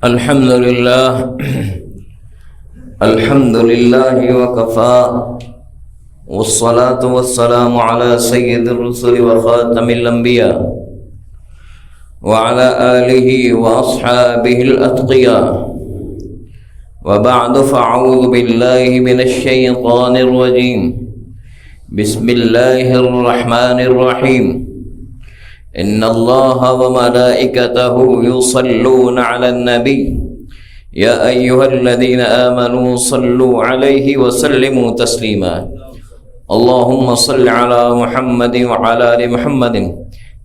الحمد لله الحمد لله وكفى والصلاة والسلام على سيد الرسل وخاتم الأنبياء وعلى آله وأصحابه الأتقياء وبعد فأعوذ بالله من الشيطان الرجيم بسم الله الرحمن الرحيم إن الله وملائكته يصلون على النبي يا أيها الذين آمنوا صلوا عليه وسلموا تسليما اللهم صل على محمد وعلى آل محمد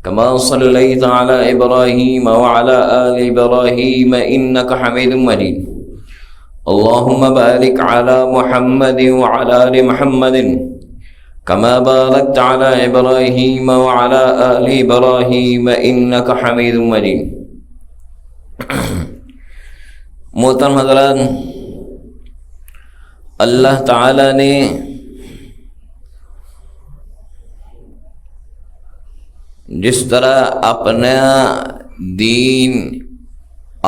كما صليت على إبراهيم وعلى آل إبراهيم إنك حميد مجيد اللهم بارك على محمد وعلى آل محمد كما باركت على إبراهيم وعلى آل إبراهيم إنك حميد مجيد. محترم حضرات، اللہ تعالی نے جس طرح اپنا دین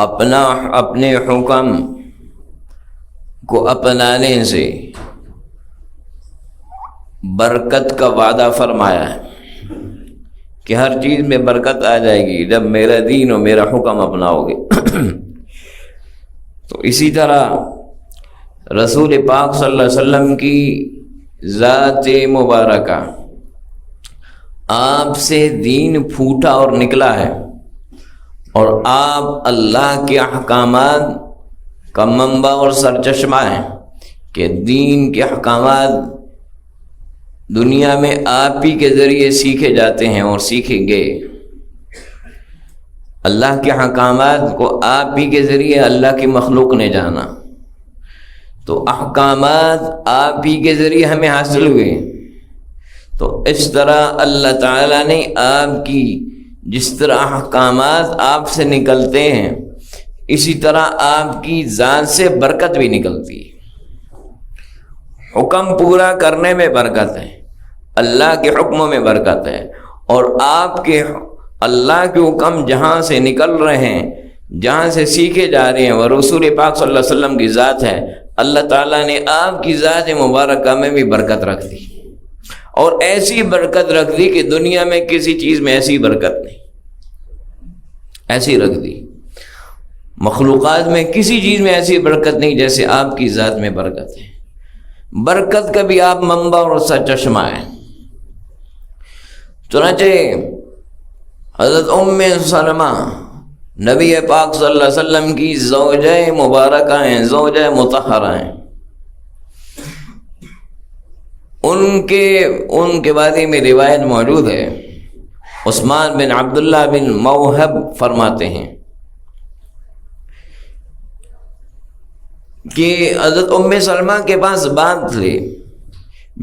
اپنے حکم کو اپنانے سے برکت کا وعدہ فرمایا ہے کہ ہر چیز میں برکت آ جائے گی جب میرا دین اور میرا حکم اپناؤ گے. تو اسی طرح رسول پاک صلی اللہ علیہ وسلم کی ذات مبارکہ، آپ سے دین پھوٹا اور نکلا ہے، اور آپ اللہ کے احکامات کا منبع اور سرچشمہ ہیں کہ دین کے احکامات دنیا میں آپ ہی کے ذریعے سیکھے جاتے ہیں اور سیکھیں گے. اللہ کے احکامات کو آپ ہی کے ذریعے اللہ کی مخلوق نے جانا، تو احکامات آپ ہی کے ذریعے ہمیں حاصل ہوئے. تو اس طرح اللہ تعالیٰ نے آپ کی جس طرح احکامات آپ سے نکلتے ہیں، اسی طرح آپ کی ذات سے برکت بھی نکلتی ہے. حکم پورا کرنے میں برکت ہے، اللہ کے حکموں میں برکت ہے، اور آپ کے اللہ کے حکم جہاں سے نکل رہے ہیں، جہاں سے سیکھے جا رہے ہیں، وہ رسول پاک صلی اللہ علیہ وسلم کی ذات ہے. اللہ تعالیٰ نے آپ کی ذات مبارکہ میں بھی برکت رکھ دی، اور ایسی برکت رکھ دی کہ دنیا میں کسی چیز میں ایسی برکت نہیں، ایسی رکھ دی. مخلوقات میں کسی چیز میں ایسی برکت نہیں جیسے آپ کی ذات میں برکت ہے. برکت کا بھی آپ منبع اور سرچشمہ ہیں. چنانچہ حضرت ام سلمہ نبی پاک صلی اللہ علیہ وسلم کی زوجہ مبارکہ ہیں، زوجہ مطہرہ ہیں. ان کے بارے میں روایت موجود ہے. عثمان بن عبداللہ بن موہب فرماتے ہیں کہ حضرت ام سلمہ کے پاس بات تھی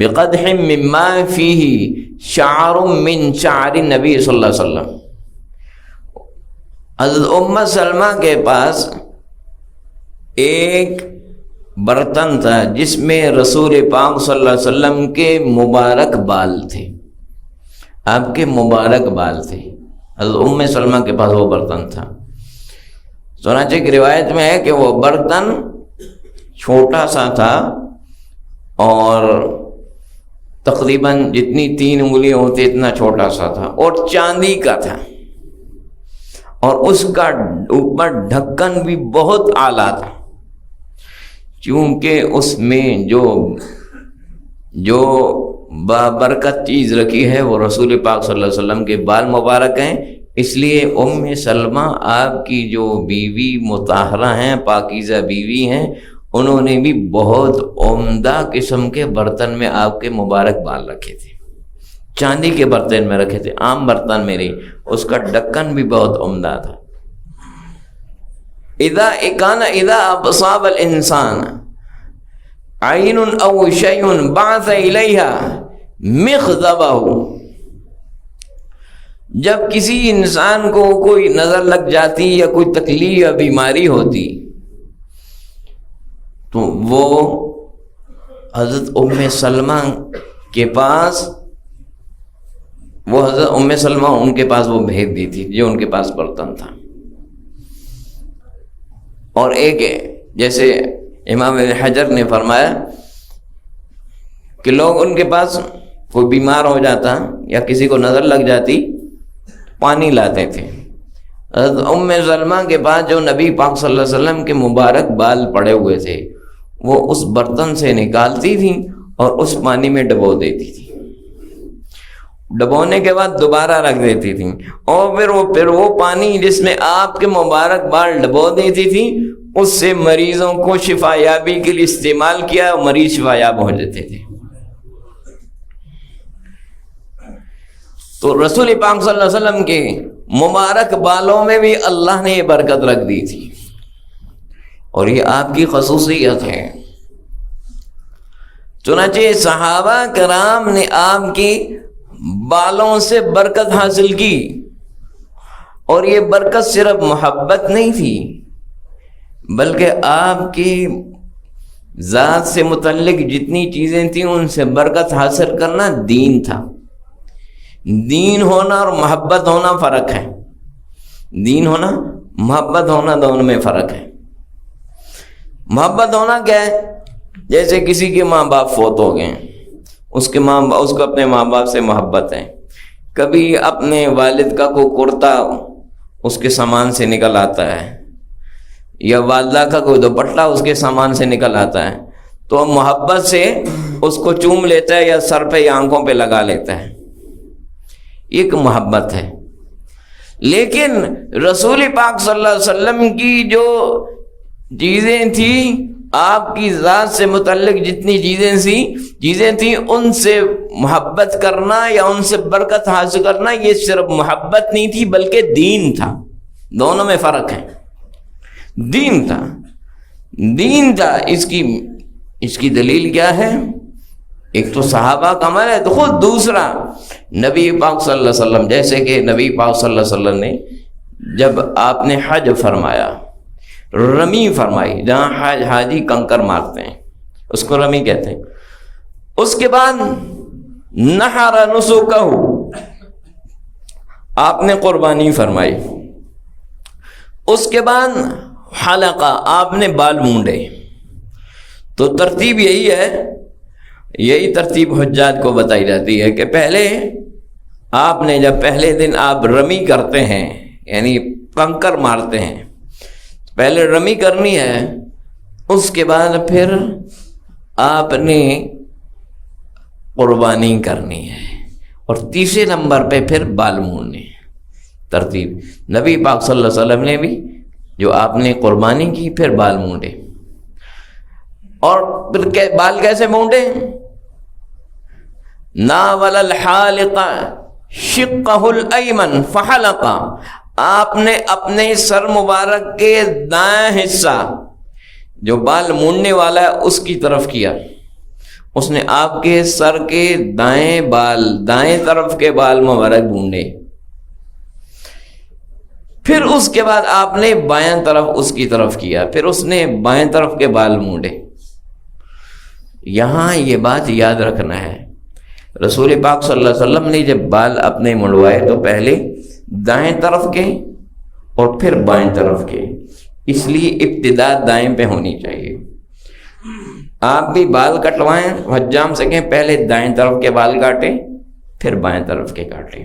بقدح مما فیہ شعر من شعر النبی صلی اللہ علیہ وسلم. حضرت ام سلمہ کے پاس ایک برتن تھا جس میں رسول پاک صلی اللہ علیہ وسلم کے مبارک بال تھے، آپ کے مبارک بال تھے. حضرت ام سلمہ کے پاس وہ برتن تھا. چنانچہ کی روایت میں ہے کہ وہ برتن چھوٹا سا تھا، اور تقریباً جتنی 3 انگلیاں ہوتی اتنا چھوٹا سا تھا، اور چاندی کا تھا، اور اس کا اوپر ڈھکن بھی بہت اعلیٰ تھا، چونکہ اس میں جو بابرکت چیز رکھی ہے وہ رسول پاک صلی اللہ علیہ وسلم کے بال مبارک ہیں. اس لیے ام سلمہ آپ کی جو بیوی مطہرہ ہیں، پاکیزہ بیوی ہیں، انہوں نے بھی بہت عمدہ قسم کے برتن میں آپ کے مبارک بال رکھے تھے، چاندی کے برتن میں رکھے تھے، عام برتن میں نہیں. اس کا ڈھکن بھی بہت عمدہ تھا. اذا اصاب الانسان عین او شیء بعث الیہا مخذبہ، جب کسی انسان کو کوئی نظر لگ جاتی یا کوئی تکلیف یا بیماری ہوتی تو وہ حضرت ام سلمہ کے پاس وہ حضرت ام سلمہ ان کے پاس وہ بھیج دی تھی جو ان کے پاس برتن تھا. اور ایک جیسے امام ابن حجر نے فرمایا کہ لوگ ان کے پاس کوئی بیمار ہو جاتا یا کسی کو نظر لگ جاتی پانی لاتے تھے. حضرت ام سلمہ کے پاس جو نبی پاک صلی اللہ علیہ وسلم کے مبارک بال پڑے ہوئے تھے وہ اس برتن سے نکالتی تھیں اور اس پانی میں ڈبو دیتی تھی. ڈبونے کے بعد دوبارہ رکھ دیتی تھیں اور پھر وہ پانی جس میں آپ کے مبارک بال ڈبو دیتی تھی اس سے مریضوں کو شفا یابی کے لیے استعمال کیا اور مریض شفا یاب ہو جاتے تھے. تو رسول پاک صلی اللہ علیہ وسلم کے مبارک بالوں میں بھی اللہ نے یہ برکت رکھ دی تھی اور یہ آپ کی خصوصیت ہے. چنانچہ صحابہ کرام نے آپ کی بالوں سے برکت حاصل کی اور یہ برکت صرف محبت نہیں تھی بلکہ آپ کی ذات سے متعلق جتنی چیزیں تھیں ان سے برکت حاصل کرنا دین تھا. دین ہونا اور محبت ہونا فرق ہے. دین ہونا محبت ہونا دونوں میں فرق ہے. محبت ہونا کیا ہے؟ جیسے کسی کے ماں باپ فوت ہو گئے اس کو اپنے ماں باپ سے محبت ہے. کبھی اپنے والد کا کوئی کرتا اس کے سامان سے نکل آتا ہے یا والدہ کا کوئی دوپٹہ اس کے سامان سے نکل آتا ہے تو محبت سے اس کو چوم لیتا ہے یا سر پہ یا آنکھوں پہ لگا لیتا ہے. ایک محبت ہے. لیکن رسول پاک صلی اللہ علیہ وسلم کی جو چیزیں تھیں آپ کی ذات سے متعلق جتنی چیزیں تھیں ان سے محبت کرنا یا ان سے برکت حاصل کرنا یہ صرف محبت نہیں تھی بلکہ دین تھا. دونوں میں فرق ہے. دین تھا. اس کی دلیل کیا ہے؟ ایک تو صحابہ کا عمل ہے تو خود دوسرا نبی پاک صلی اللہ علیہ وسلم جیسے کہ نبی پاک صلی اللہ علیہ وسلم نے جب آپ نے حج فرمایا رمی فرمائی جہاں حاجی کنکر مارتے ہیں اس کو رمی کہتے ہیں. اس کے بعد نحر نسکہ آپ نے قربانی فرمائی. اس کے بعد حلقہ آپ نے بال مونڈے. تو ترتیب یہی ترتیب حجاج کو بتائی جاتی ہے کہ پہلے آپ نے جب پہلے دن آپ رمی کرتے ہیں یعنی کنکر مارتے ہیں پہلے رمی کرنی ہے اس کے بعد پھر آپ نے قربانی کرنی ہے اور تیسرے نمبر پہ پھر بال مونڈنے. ترتیب نبی پاک صلی اللہ علیہ وسلم نے بھی جو آپ نے قربانی کی پھر بال مونڈے. اور پھر بال کیسے مونڈے؟ ناول الحالق شقہ الایمن فحلق آپ نے اپنے سر مبارک کے دائیں حصہ جو بال مونڈنے والا ہے اس کی طرف کیا. اس نے آپ کے سر کے دائیں طرف کے بال مبارک مونڈے. پھر اس کے بعد آپ نے بائیں طرف اس کی طرف کیا پھر اس نے بائیں طرف کے بال مونڈے. یہاں یہ بات یاد رکھنا ہے رسول پاک صلی اللہ علیہ وسلم نے جب بال اپنے منڈوائے تو پہلے دائیں طرف کے اور پھر بائیں طرف کے. اس لیے ابتدا دائیں پہ ہونی چاہیے. آپ بھی بال کٹوائیں حجام سے کہیں پہلے دائیں طرف کے بال کاٹیں پھر بائیں طرف کے کاٹیں.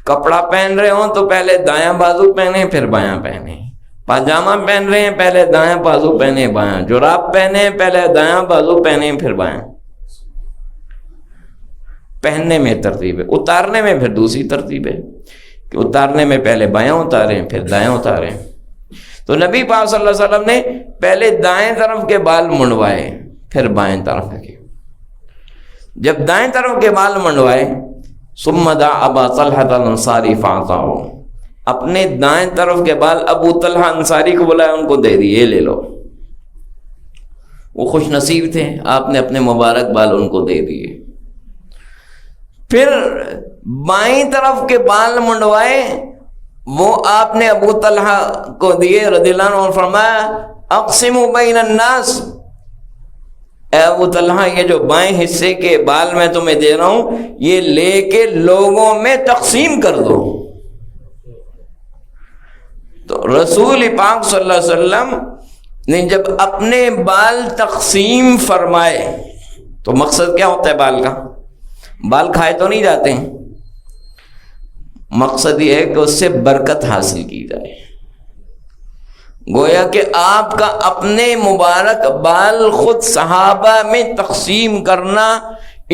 کپڑا پہن رہے ہوں تو پہلے دایاں بازو پہنیں پھر بایاں پہنیں. پاجامہ پہن رہے ہیں پہلے دایاں بازو پہنے بایاں. جراب پہنے پہلے دایاں بازو پہنے پھر بایاں. پہننے میں ترتیب ہے. اتارنے میں پھر دوسری ترتیب ہے کہ اتارنے میں پہلے بایاں اتاریں پھر دایاں اتاریں. تو نبی پاک صلی اللہ علیہ وسلم نے پہلے دائیں طرف کے بال منڈوائے پھر بائیں طرف کے. جب دائیں طرف کے بال منڈوائے ثم دعا ابا طلحہ الانصاری فاعطاه اپنے دائیں طرف کے بال ابو طلحہ انصاری کو بلایا ان کو دے دیے لے لو. وہ خوش نصیب تھے آپ نے اپنے مبارک بال ان کو دے دیے. پھر بائیں طرف کے بال منڈوائے وہ آپ نے ابو طلحہ کو دیے رضی اللہ عنہ اور فرمایا اقسموا بین الناس اے ابو طلحہ یہ جو بائیں حصے کے بال میں تمہیں دے رہا ہوں یہ لے کے لوگوں میں تقسیم کر دو. تو رسول پاک صلی اللہ علیہ وسلم نے جب اپنے بال تقسیم فرمائے تو مقصد کیا ہوتا ہے بال کا؟ بال کھائے تو نہیں جاتے ہیں، مقصد یہ ہے کہ اس سے برکت حاصل کی جائے۔ گویا کہ آپ کا اپنے مبارک بال خود صحابہ میں تقسیم کرنا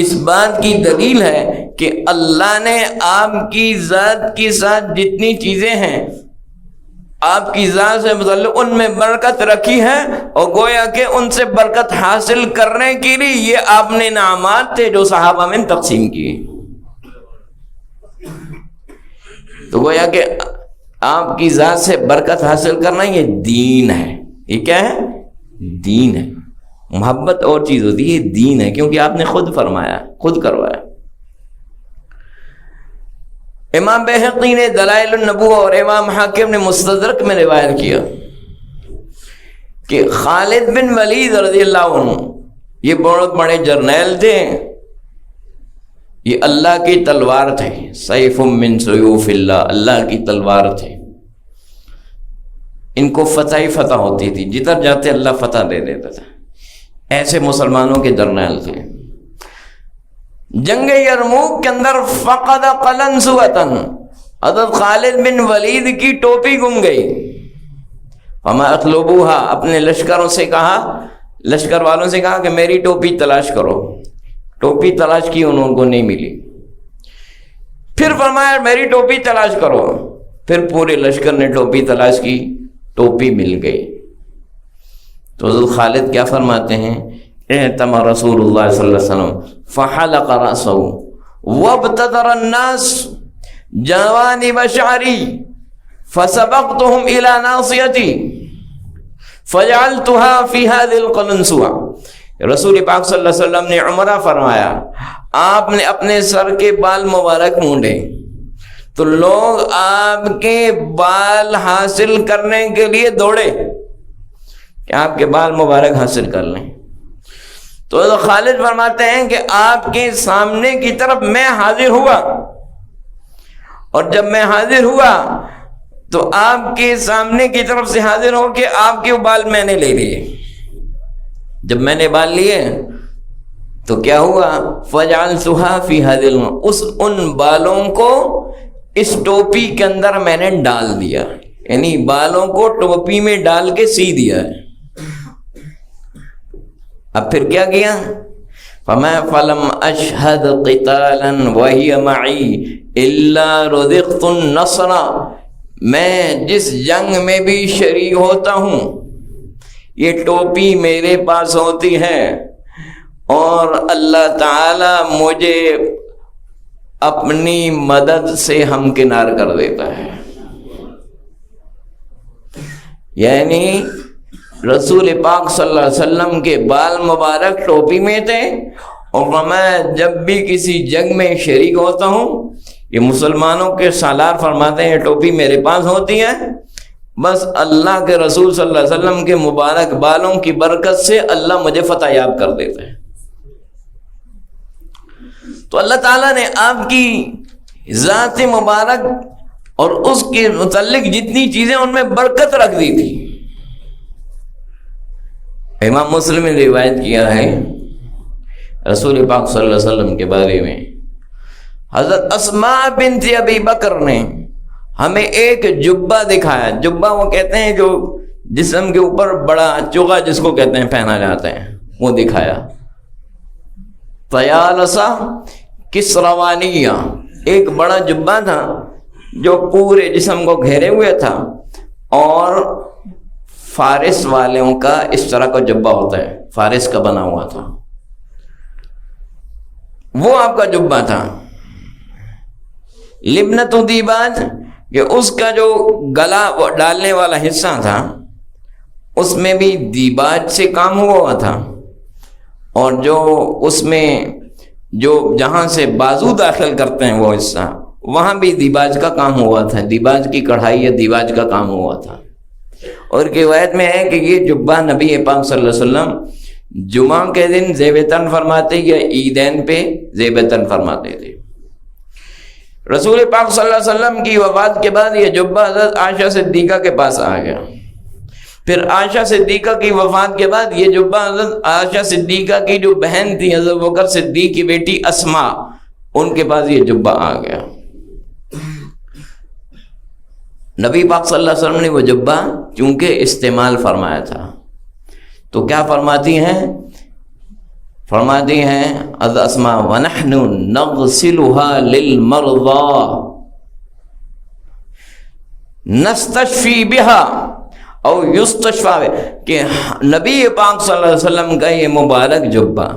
اس بات کی دلیل ہے کہ اللہ نے آپ کی ذات کے ساتھ جتنی چیزیں ہیں آپ کی ذات سے متعلق ان میں برکت رکھی ہے، اور گویا کہ ان سے برکت حاصل کرنے کے لیے یہ آپ نے انعامات تھے جو صحابہ میں تقسیم کیے۔ تو گویا کہ آپ کی ذات سے برکت حاصل کرنا یہ دین ہے۔ یہ کیا ہے؟ دین ہے۔ محبت اور چیز ہوتی ہے، دین ہے، کیونکہ آپ نے خود فرمایا، خود کروایا۔ امام بہقی نے دلائل النبوہ اور امام حاکم نے مستدرک میں روایت کیا کہ خالد بن ولید رضی اللہ عنہ یہ بہت بڑے جرنیل تھے، یہ اللہ کی تلوار تھے، سیف من سیوف اللہ، اللہ کی تلوار تھے۔ ان کو فتح ہی فتح ہوتی تھی، جدھر جاتے اللہ فتح دے دیتا تھا، ایسے مسلمانوں کے جرنیل تھے۔ جنگ یرموک کے اندر فقد قلنسوۃ، حضرت خالد بن ولید کی ٹوپی گم گئی۔ فما اطلبوها، اپنے لشکروں سے کہا، لشکر والوں سے کہا کہ میری ٹوپی تلاش کرو۔ ٹوپی تلاش کی، انہوں کو نہیں ملی۔ پھر فرمایا میری ٹوپی تلاش کرو، پھر پورے لشکر نے ٹوپی تلاش کی، ٹوپی مل گئی۔ تو حضرت خالد کیا فرماتے ہیں؟ اعتم رسول اللہ صلی اللہ علیہ وسلم فحلق رأسه وابتدر الناس جوانب شعری فسبقتهم الى ناصیتی فجعلتها في هذه القلنسوة۔ رسول پاک صلی اللہ علیہ وسلم نے عمرہ فرمایا، آپ نے اپنے سر کے بال مبارک مونڈے تو لوگ آپ کے بال حاصل کرنے کے لیے دوڑے کہ آپ کے بال مبارک حاصل کر لیں۔ تو خالد فرماتے ہیں کہ آپ کے سامنے کی طرف میں حاضر ہوا، اور جب میں حاضر ہوا تو آپ کے سامنے کی طرف سے حاضر ہو کے آپ کے بال میں نے لے لیے۔ جب میں نے بال لیے تو کیا ہوا؟ فجعلتها في هذه، ان بالوں کو اس ٹوپی کے اندر میں نے ڈال دیا، یعنی بالوں کو ٹوپی میں ڈال کے سی دیا ہے۔ اب پھر کیا کیا؟ فما فلم اشہد قتالا وہی معی الا رزقت النصر، میں جس جنگ میں بھی شریک ہوتا ہوں یہ ٹوپی میرے پاس ہوتی ہے، اور اللہ تعالی مجھے اپنی مدد سے ہمکنار کر دیتا ہے۔ یعنی رسول پاک صلی اللہ علیہ وسلم کے بال مبارک ٹوپی میں تھے، اور میں جب بھی کسی جنگ میں شریک ہوتا ہوں یہ مسلمانوں کے سالار فرماتے ہیں ٹوپی میرے پاس ہوتی ہے، بس اللہ کے رسول صلی اللہ علیہ وسلم کے مبارک بالوں کی برکت سے اللہ مجھے فتح یاب کر دیتا ہے۔ تو اللہ تعالیٰ نے آپ کی ذات مبارک اور اس کے متعلق جتنی چیزیں ان میں برکت رکھ دی تھی۔ امام مسلم نے روایت کیا ہے رسول پاک صلی اللہ علیہ وسلم کے بارے میں، حضرت اسماء بنت ابی بکر نے ہمیں ایک جبہ دکھایا۔ جبہ وہ کہتے ہیں جو جسم کے اوپر بڑا چوغا جس کو کہتے ہیں پہنا جاتا ہے، وہ دکھایا۔ طیالسہ کسروانیہ، ایک بڑا جبہ تھا جو پورے جسم کو گھیرے ہوئے تھا، اور فارس والوں کا اس طرح کا جبہ ہوتا ہے، فارس کا بنا ہوا تھا، وہ آپ کا جبہ تھا۔ لبنت دیباج، کہ اس کا جو گلا ڈالنے والا حصہ تھا اس میں بھی دیباج سے کام ہوا تھا، اور جو اس میں جو جہاں سے بازو داخل کرتے ہیں وہ حصہ، وہاں بھی دیباج کا کام ہوا تھا، دیباج کی کڑھائی یا دیباج کا کام ہوا تھا۔ اور روایت میں ہے کہ یہ جبہ نبی پاک صلی اللہ علیہ وسلم جمعہ کے دن زیب تن فرماتے یا عیدین پہ زیب تن فرماتے تھے۔ رسول پاک صلی اللہ علیہ وسلم کی وفات کے بعد یہ جبہ حضرت عائشہ صدیقہ کے پاس آ گیا. پھر عائشہ صدیقہ کی وفات کے بعد یہ جبہ حضرت عائشہ صدیقہ کی جو بہن تھی حضرت بکر صدیق کی بیٹی اسما، ان کے پاس یہ جبہ آ گیا. نبی پاک صلی اللہ علیہ وسلم نے وہ جبہ چونکہ استعمال فرمایا تھا تو کیا فرماتی ہیں حضرت اسما وَنَحْنُ نَغْسِلُهَا لِلْمَرْضَى نَسْتَشْفِي بِهَا او یستشفی، کہ نبی پاک صلی اللہ علیہ وسلم کا یہ مبارک جبہ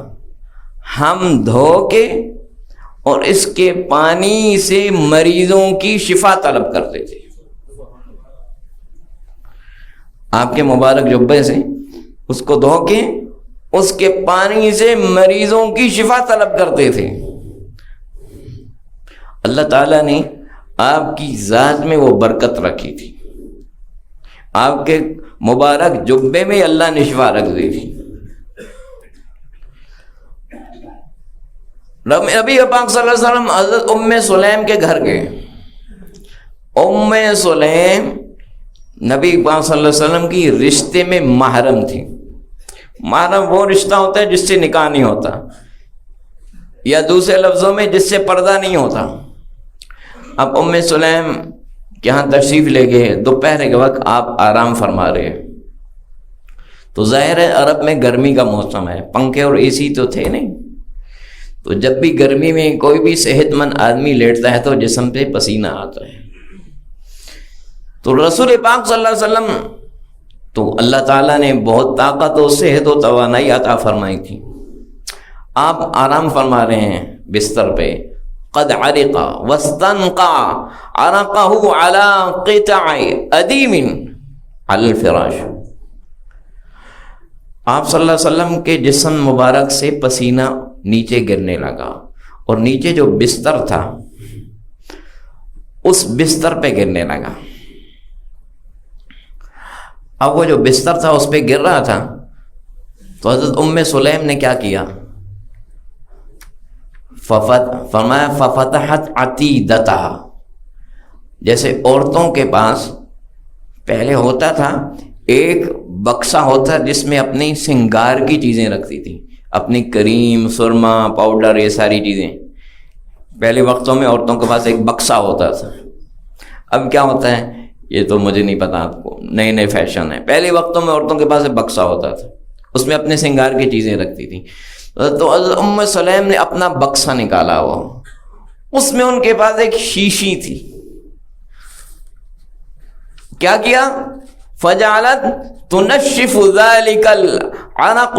ہم دھو کے اور اس کے پانی سے مریضوں کی شفا طلب کرتے تھے. آپ کے مبارک جبے سے اس کو دھو کے اس کے پانی سے مریضوں کی شفا طلب کرتے تھے. اللہ تعالیٰ نے آپ کی ذات میں وہ برکت رکھی تھی، آپ کے مبارک جبے میں اللہ نے شفا رکھ دی تھی. نبی پاک صلی اللہ علیہ وسلم حضرت ام سلیم کے گھر گئے. ام سلیم نبی پاک صلی اللہ علیہ وسلم کی رشتے میں محرم تھی. محرم وہ رشتہ ہوتا ہے جس سے نکاح نہیں ہوتا، یا دوسرے لفظوں میں جس سے پردہ نہیں ہوتا. اب ام سلیم کہ یہاں تشریف لے گئے، دوپہر کے وقت آپ آرام فرما رہے ہیں، تو ظاہر ہے عرب میں گرمی کا موسم ہے، پنکھے اور اے سی تو تھے نہیں، تو جب بھی گرمی میں کوئی بھی صحت مند آدمی لیٹتا ہے تو جسم پہ پسینہ آتا ہے. تو رسول پاک صلی اللہ علیہ وسلم تو اللہ تعالیٰ نے بہت طاقت و صحت و توانائی عطا فرمائی تھی. آپ آرام فرما رہے ہیں بستر پہ. قد عرق واستنقع عرقه على قطع ادیم على الفراش. آپ صلی اللہ علیہ وسلم کے جسم مبارک سے پسینہ نیچے گرنے لگا اور نیچے جو بستر تھا اس بستر پہ گرنے لگا. اب وہ جو بستر تھا اس پہ گر رہا تھا تو حضرت ام سلیم نے کیا کیا، فرمایا ففتحت عتیدتها. جیسے عورتوں کے پاس پہلے ہوتا تھا ایک بکسا ہوتا جس میں اپنی سنگار کی چیزیں رکھتی تھی، اپنی کریم، سرما، پاؤڈر، یہ ساری چیزیں. پہلے وقتوں میں عورتوں کے پاس ایک بکسا ہوتا تھا. اب کیا ہوتا ہے یہ تو مجھے نہیں پتا، آپ کو نئے نئے فیشن ہے. پہلے وقتوں میں عورتوں کے پاس ایک بکسا ہوتا تھا، اس میں اپنے سنگار کی چیزیں رکھتی تھی. تو حضرت ام سلیم نے اپنا بکسا نکالا، وہ اس میں ان کے پاس ایک شیشی تھی. کیا کیا، فجعلت تنشف ذلك العرق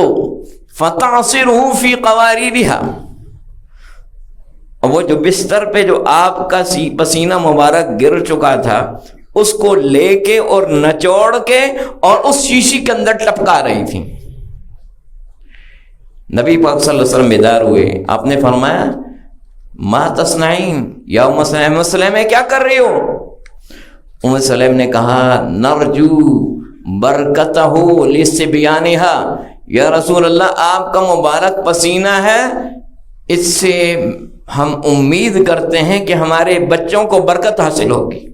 فتعصره في قواريرها. اور وہ جو بستر پہ جو آپ کا پسینہ مبارک گر چکا تھا اس کو لے کے اور نچوڑ کے اور اس شیشی کے اندر ٹپکا رہی تھی. نبی پاک صلی اللہ علیہ وسلم بیدار ہوئے. آپ نے فرمایا ما تصنعین یا ام سلیم، ام سلیم کیا کر رہی ہو؟ ام سلیم نے کہا نرجو برکتہ لصبیانہا، یا رسول اللہ آپ کا مبارک پسینہ ہے، اس سے ہم امید کرتے ہیں کہ ہمارے بچوں کو برکت حاصل ہوگی.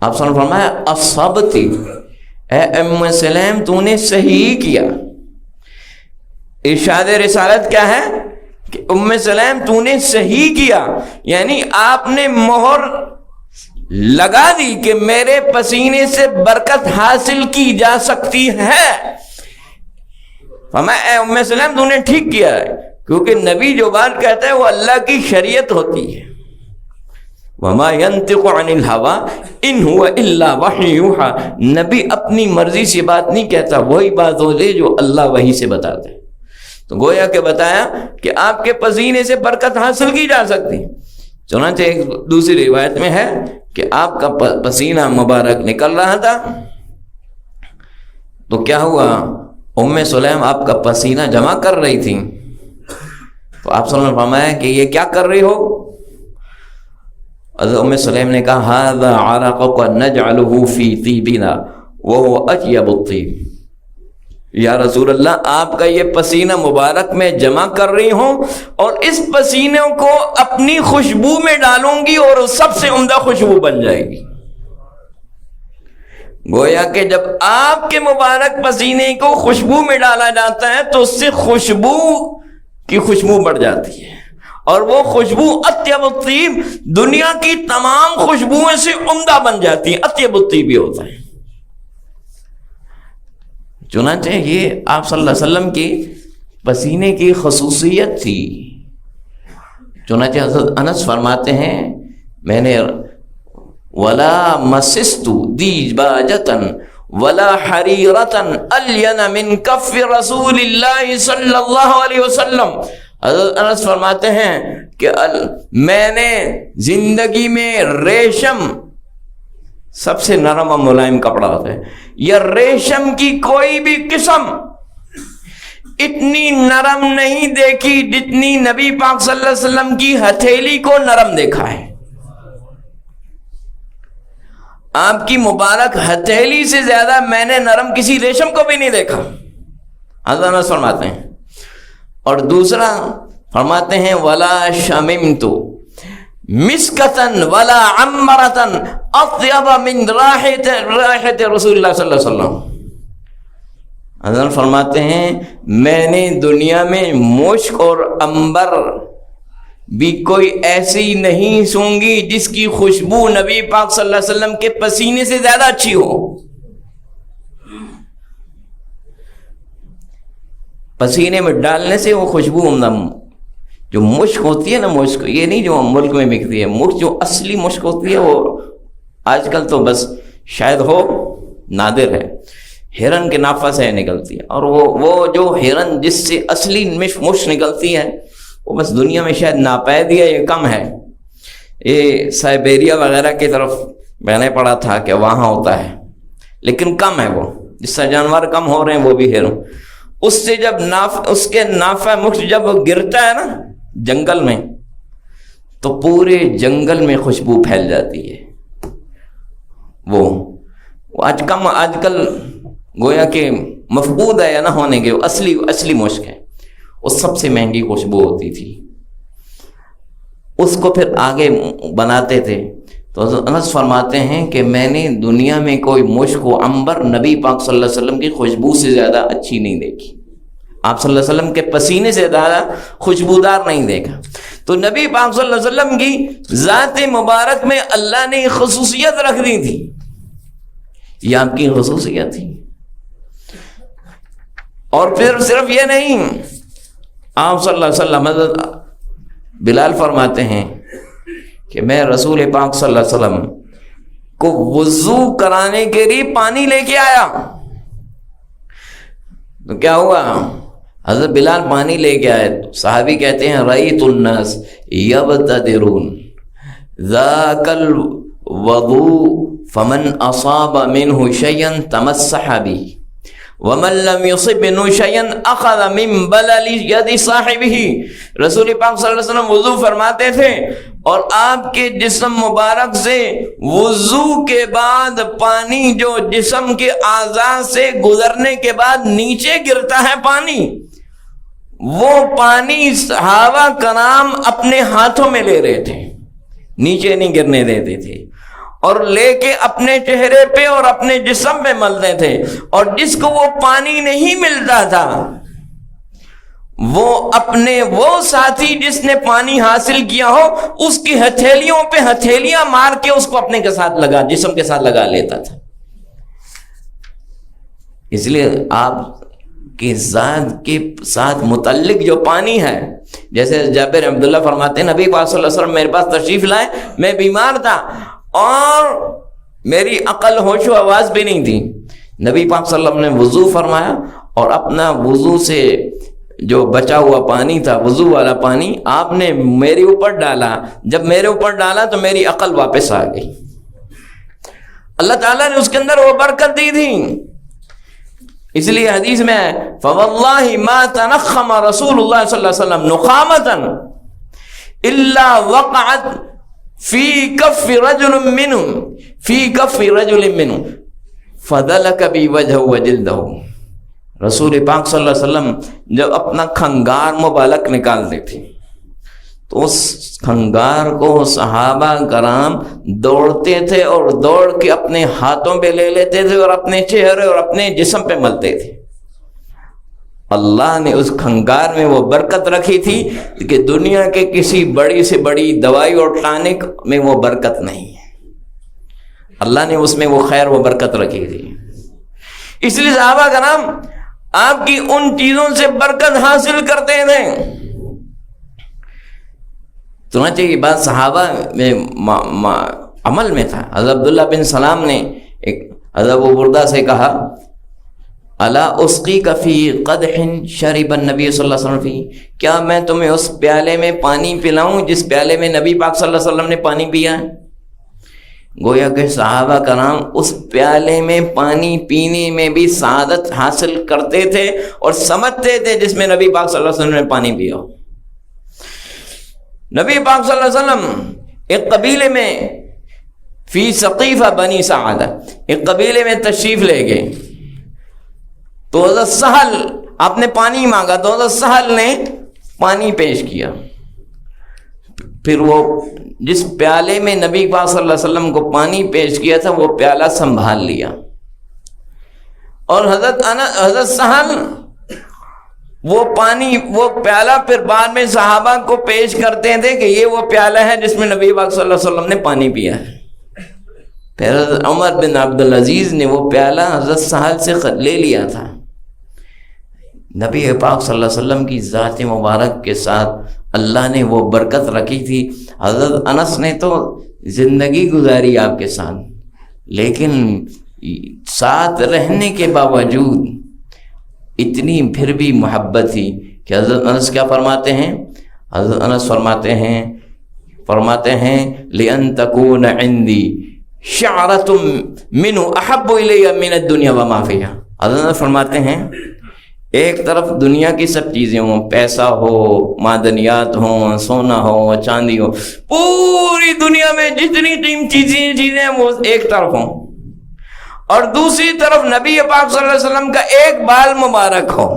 آپ صلی اللہ علیہ وسلم فرمایا اصابتی، اے ام سلیم تو نے صحیح کیا. ارشاد رسالت کیا ہے کہ ام سلیم تو نے صحیح کیا، یعنی آپ نے مہر لگا دی کہ میرے پسینے سے برکت حاصل کی جا سکتی ہے. فرمایا اے ام سلیم تو نے ٹھیک کیا ہے، کیونکہ نبی جو بات کہتا ہے وہ اللہ کی شریعت ہوتی ہے. وما ينطق عن الهوى ان هو الا وحی یوحى. نبی اپنی مرضی سے بات نہیں کہتا، وہی بات ہوتی جو اللہ وحی سے بتاتا ہے. تو گویا کہ بتایا کہ آپ کے پسینے سے برکت حاصل کی جا سکتی. چنانچہ ایک دوسری روایت میں ہے کہ آپ کا پسینہ مبارک نکل رہا تھا تو کیا ہوا، ام سلیم آپ کا پسینہ جمع کر رہی تھی. تو آپ صلی اللہ علیہ وسلم نے فرمایا کہ یہ کیا کر رہی ہو؟ حضرت ام سلیم نے کہا ھذا عرقک نجعلہ فی طیبنا وہو اطیب الطیب. یا رسول اللہ آپ کا یہ پسینہ مبارک میں جمع کر رہی ہوں اور اس پسینے کو اپنی خوشبو میں ڈالوں گی اور سب سے عمدہ خوشبو بن جائے گی. گویا کہ جب آپ کے مبارک پسینے کو خوشبو میں ڈالا جاتا ہے تو اس سے خوشبو کی خوشبو بڑھ جاتی ہے، اور وہ خوشبو اطیب الطیب دنیا کی تمام خوشبوؤں سے عمدہ بن جاتی ہے، اطیب الطیب بھی ہوتا ہے. چنانچہ یہ آپ صلی اللہ علیہ وسلم کی پسینے کی خصوصیت تھی. چنانچہ حضرت انس فرماتے ہیں میں نے ولا مسست دیباجتن ولا حریرتن الین من کف رسول اللہ صلی اللہ علیہ وسلم. حضرت انس فرماتے ہیں کہ میں نے زندگی میں ریشم، سب سے نرم اور ملائم کپڑا ہوتا ہے، یا ریشم کی کوئی بھی قسم اتنی نرم نہیں دیکھی جتنی نبی پاک صلی اللہ علیہ وسلم کی ہتھیلی کو نرم دیکھا ہے. آپ کی مبارک ہتھیلی سے زیادہ میں نے نرم کسی ریشم کو بھی نہیں دیکھا، حضرت انس فرماتے ہیں. اور دوسرا فرماتے ہیں ولا شممت مسکتن ولا عمرتن اطیب من رائحۃ رسول اللہ صلی اللہ علیہ وسلم. حضرت فرماتے ہیں میں نے دنیا میں مشک اور عنبر بھی کوئی ایسی نہیں سونگی جس کی خوشبو نبی پاک صلی اللہ علیہ وسلم کے پسینے سے زیادہ اچھی ہو. پسینے میں ڈالنے سے وہ خوشبو عمدہ. جو مشک ہوتی ہے نا، مشک یہ نہیں جو ملک میں بکتی ہے، مشک جو اصلی مشک ہوتی ہے وہ آج کل تو بس شاید ہو، نادر ہے، ہرن کے نافہ سے نکلتی ہے. اور وہ جو ہرن جس سے اصلی مشک نکلتی ہے وہ بس دنیا میں شاید ناپید ہے، یہ کم ہے. یہ سائبیریا وغیرہ کی طرف میں نے پڑھا تھا کہ وہاں ہوتا ہے، لیکن کم ہے. وہ جس سے جانور کم ہو رہے ہیں وہ بھی ہرن. اس سے جب اس کے نافع مشک جب گرتا ہے نا جنگل میں تو پورے جنگل میں خوشبو پھیل جاتی ہے. وہ آج کل گویا کہ مفقود ہے یا نہ ہونے کے، اصلی مشک ہے، وہ سب سے مہنگی خوشبو ہوتی تھی. اس کو پھر آگے بناتے تھے. تو حضرت انس فرماتے ہیں کہ میں نے دنیا میں کوئی مشک و عنبر نبی پاک صلی اللہ علیہ وسلم کی خوشبو سے زیادہ اچھی نہیں دیکھی، آپ صلی اللہ علیہ وسلم کے پسینے سے زیادہ خوشبودار نہیں دیکھا. تو نبی پاک صلی اللہ علیہ وسلم کی ذات مبارک میں اللہ نے خصوصیت رکھ دی تھی، یہ آپ کی خصوصیت تھی. اور پھر صرف یہ نہیں، آپ صلی اللہ علیہ وسلم حضرت بلال فرماتے ہیں کہ میں رسول پاک صلی اللہ علیہ وسلم کو وضو کرانے کے لیے پانی لے کے آیا. تو کیا ہوا؟ حضرت بلال پانی لے کے آئے. صحابی کہتے ہیں رأیت الناس یبتدرون ذاک الوضوء فمن اصاب منه شيئا تمسح به ومن لم يصب منه شيئا اخذ من بلل يد صاحبه. رسول پاک صلی اللہ علیہ وسلم وضو فرماتے تھے اور آپ کے جسم مبارک سے وضو کے بعد پانی جو جسم کے اعضاء سے گزرنے کے بعد نیچے گرتا ہے پانی، وہ پانی صحابہ کرام اپنے ہاتھوں میں لے رہے تھے، نیچے نہیں گرنے دیتے تھے، اور لے کے اپنے چہرے پہ اور اپنے جسم پہ ملتے تھے. اور جس کو وہ پانی نہیں ملتا تھا وہ اپنے وہ ساتھی جس نے پانی حاصل کیا ہو اس کی ہتھیلیوں پہ ہتھیلیاں مار کے اس کو اپنے کے ساتھ جسم کے ساتھ لگا لیتا تھا. اس لیے آپ کی ذات کے ساتھ متعلق جو پانی ہے، جیسے جابر عبداللہ فرماتے ہیں نبی پاک صلی اللہ علیہ وسلم میرے پاس تشریف لائے، میں بیمار تھا اور میری عقل ہوش و آواز بھی نہیں تھی. نبی پاک صلی اللہ علیہ وسلم نے وضو فرمایا اور اپنا وضو سے جو بچا ہوا پانی تھا، وضو والا پانی، آپ نے میرے اوپر ڈالا. جب میرے اوپر ڈالا تو میری عقل واپس آ گئی. اللہ تعالیٰ نے اس کے اندر وہ برکت دی تھی. اس لیے حدیث میں فواللہ ما تنخم رسول اللہ صلی اللہ علیہ وسلم نخامتا الا وقعت فی کف رجل منهم فدلک بی وجهه وجلده. رسول پاک صلی اللہ علیہ وسلم جب اپنا کھنگار مبارک نکالتے تھے تو اس کھنگار کو صحابہ کرام دوڑتے تھے اور دوڑ کے اپنے ہاتھوں پہ لے لیتے تھے اور اپنے چہرے اور اپنے جسم پہ ملتے تھے۔ اللہ نے اس کھنگار میں وہ برکت رکھی تھی کہ دنیا کے کسی بڑی سے بڑی دوائی اور ٹانک میں وہ برکت نہیں ہے، اللہ نے اس میں وہ خیر و برکت رکھی تھی۔ اس لیے صحابہ کرام آپ کی ان چیزوں سے برکت حاصل کرتے تھے۔ چنانچہ یہ بات صحابہ میں عمل میں تھا۔ حضرت عبداللہ بن سلام نے ایک حضرت ابو بردہ سے کہا، الا اسقیک فی قدح شرب النبی صلی اللہ علیہ وسلم فی، کیا میں تمہیں اس پیالے میں پانی پلاؤں جس پیالے میں نبی پاک صلی اللہ علیہ وسلم نے پانی پیا ہے؟ گویا کہ صحابہ کرام اس پیالے میں پانی پینے میں بھی سعادت حاصل کرتے تھے اور سمجھتے تھے جس میں نبی پاک صلی اللہ علیہ وسلم نے پانی پیا ہو۔ نبی پاک صلی اللہ علیہ وسلم ایک قبیلے میں فی ثقیفہ بنی سعدہ، ایک قبیلے میں تشریف لے گئے تو حضرت سہل، آپ نے پانی مانگا تو حضرت سہل نے پانی پیش کیا، پھر وہ جس پیالے میں نبی پاک صلی اللہ علیہ وسلم کو پانی پیش کیا تھا وہ پیالہ سنبھال لیا، اور حضرت سہل وہ پانی، وہ پیالہ پھر بعد میں صحابہ کو پیش کرتے تھے کہ یہ وہ پیالہ ہے جس میں نبی پاک صلی اللہ علیہ وسلم نے پانی پیا ہے۔ پھر حضرت عمر بن عبدالعزیز نے وہ پیالہ حضرت سہل سے لے لیا تھا۔ نبی پاک صلی اللہ علیہ وسلم کی ذات مبارک کے ساتھ اللہ نے وہ برکت رکھی تھی۔ حضرت انس نے تو زندگی گزاری آپ کے ساتھ، لیکن ساتھ رہنے کے باوجود اتنی پھر بھی محبت تھی کہ حضرت انس کیا فرماتے ہیں؟ حضرت انس فرماتے ہیں لِأَن تَكُونَ عِنْدِي شَعْرَةٌ مِّنْهُ أَحَبُّ إِلَيَّ مِنَ الدُّنْيَا وَمَا فِيهَا۔ حضرت انس فرماتے ہیں ایک طرف دنیا کی سب چیزیں ہوں، پیسہ ہو، معدنیات ہوں، سونا ہو، چاندی ہو، پوری دنیا میں جتنی چیزیں ہیں وہ ایک طرف ہوں، اور دوسری طرف نبی پاک صلی اللہ علیہ وسلم کا ایک بال مبارک ہو،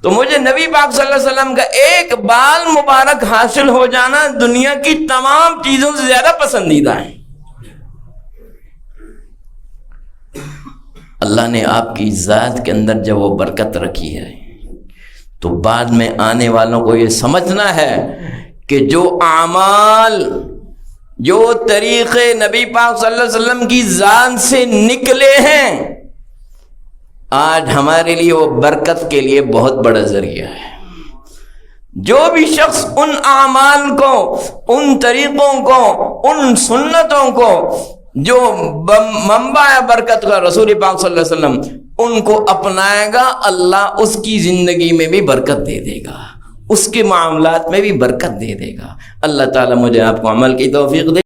تو مجھے نبی پاک صلی اللہ علیہ وسلم کا ایک بال مبارک حاصل ہو جانا دنیا کی تمام چیزوں سے زیادہ پسندیدہ ہے۔ اللہ نے آپ کی ذات کے اندر جب وہ برکت رکھی ہے تو بعد میں آنے والوں کو یہ سمجھنا ہے کہ جو اعمال، جو طریقے نبی پاک صلی اللہ علیہ وسلم کی ذات سے نکلے ہیں آج ہمارے لیے وہ برکت کے لیے بہت بڑا ذریعہ ہے۔ جو بھی شخص ان اعمال کو، ان طریقوں کو، ان سنتوں کو جو منبع برکت کا رسول پاک صلی اللہ علیہ وسلم، ان کو اپنائے گا، اللہ اس کی زندگی میں بھی برکت دے دے گا، اس کے معاملات میں بھی برکت دے دے گا۔ اللہ تعالیٰ مجھے آپ کو عمل کی توفیق دے۔